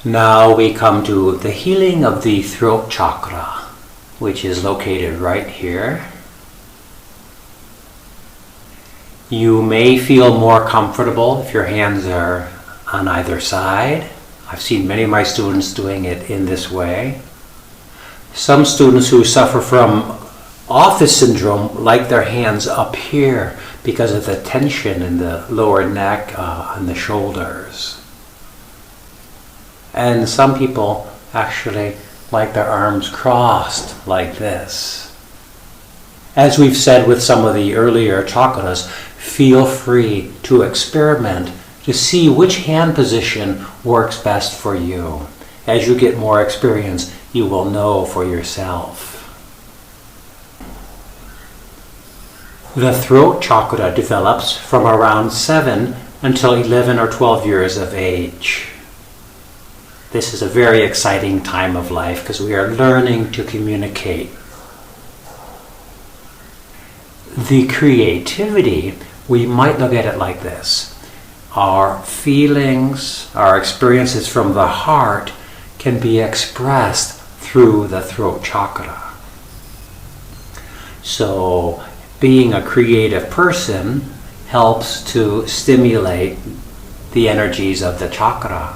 Now we come to the healing of the throat chakra, which is located right here. You may feel more comfortable if your hands are on either side. I've seen many of my students doing it in this way. Some students who suffer from office syndrome like their hands up here because of the tension in the lower neck and the shoulders. And some people actually like their arms crossed like this. As we've said with some of the earlier chakras, feel free to experiment to see which hand position works best for you. As you get more experience, you will know for yourself. The throat chakra develops from around 7 until 11 or 12 years of age. This is a very exciting time of life because we are learning to communicate. The creativity, we might look at it like this. Our feelings, our experiences from the heart can be expressed through the throat chakra. So, being a creative person helps to stimulate the energies of the chakra.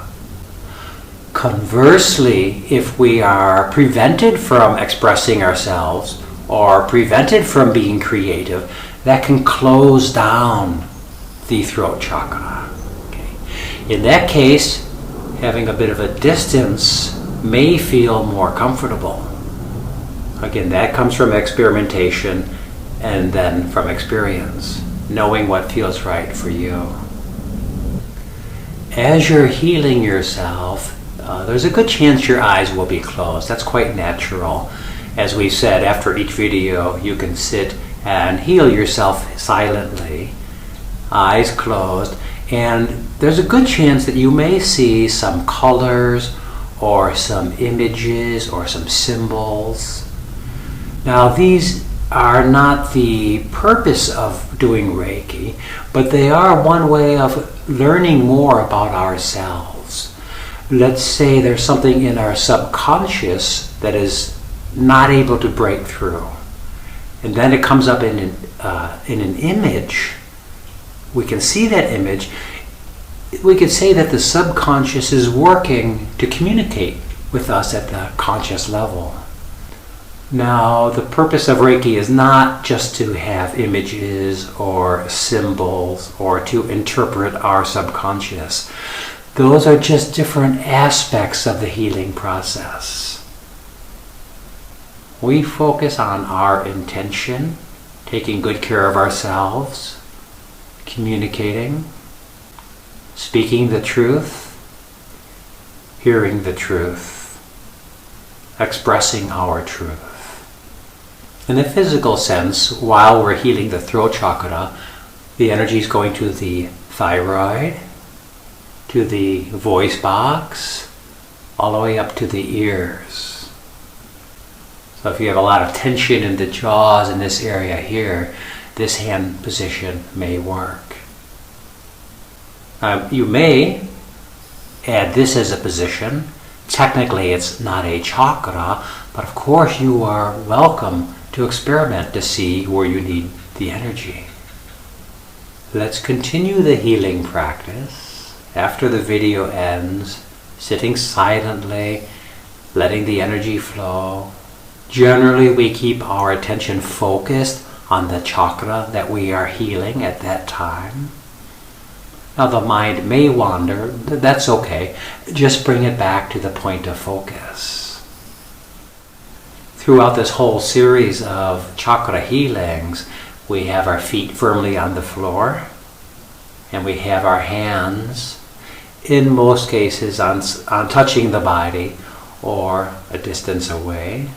Conversely, if we are prevented from expressing ourselves or prevented from being creative, that can close down the throat chakra. Okay. In that case, having a bit of a distance may feel more comfortable. Again, that comes from experimentation and then from experience, knowing what feels right for you. As you're healing yourself, there's a good chance your eyes will be closed. That's quite natural. As we said, after each video, you can sit and heal yourself silently, eyes closed, and there's a good chance that you may see some colors or some images or some symbols. Now, these are not the purpose of doing Reiki, but they are one way of learning more about ourselves. Let's say there's something in our subconscious that is not able to break through. And then it comes up in an image. We can see that image. We could say that the subconscious is working to communicate with us at the conscious level. Now, the purpose of Reiki is not just to have images or symbols or to interpret our subconscious. Those are just different aspects of the healing process. We focus on our intention, taking good care of ourselves, communicating, speaking the truth, hearing the truth, expressing our truth. In the physical sense, while we're healing the throat chakra, the energy is going to the thyroid, to the voice box, all the way up to the ears. So if you have a lot of tension in the jaws in this area here, this hand position may work. You may add this as a position. Technically it's not a chakra, but of course you are welcome to experiment to see where you need the energy. Let's continue the healing practice. After the video ends, sitting silently, letting the energy flow. Generally, we keep our attention focused on the chakra that we are healing at that time. Now the mind may wander, that's okay. Just bring it back to the point of focus. Throughout this whole series of chakra healings, we have our feet firmly on the floor, and we have our hands, in most cases, on touching the body or a distance away.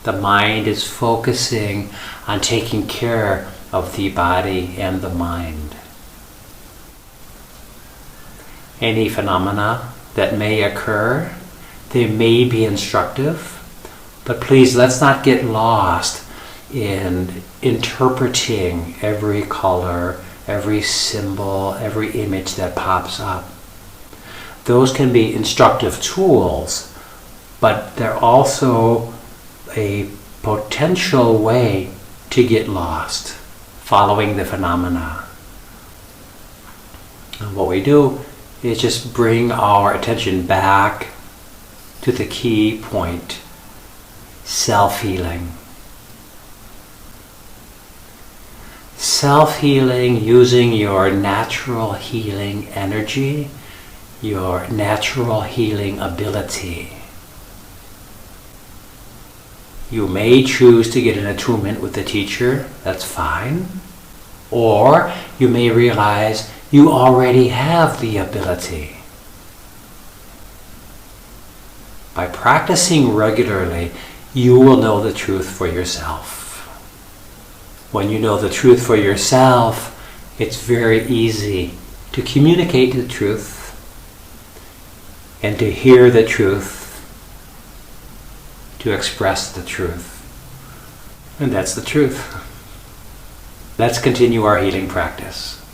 The mind is focusing on taking care of the body and the mind. Any phenomena that may occur, they may be instructive, but please let's not get lost in interpreting every color, every symbol, every image that pops up. Those can be instructive tools, but they're also a potential way to get lost following the phenomena. And what we do is just bring our attention back to the key point: self-healing. Self-healing using your natural healing energy, your natural healing ability. You may choose to get an attunement with the teacher, that's fine. Or you may realize you already have the ability. By practicing regularly, you will know the truth for yourself. When you know the truth for yourself, it's very easy to communicate the truth and to hear the truth, to express the truth. And that's the truth. Let's continue our healing practice.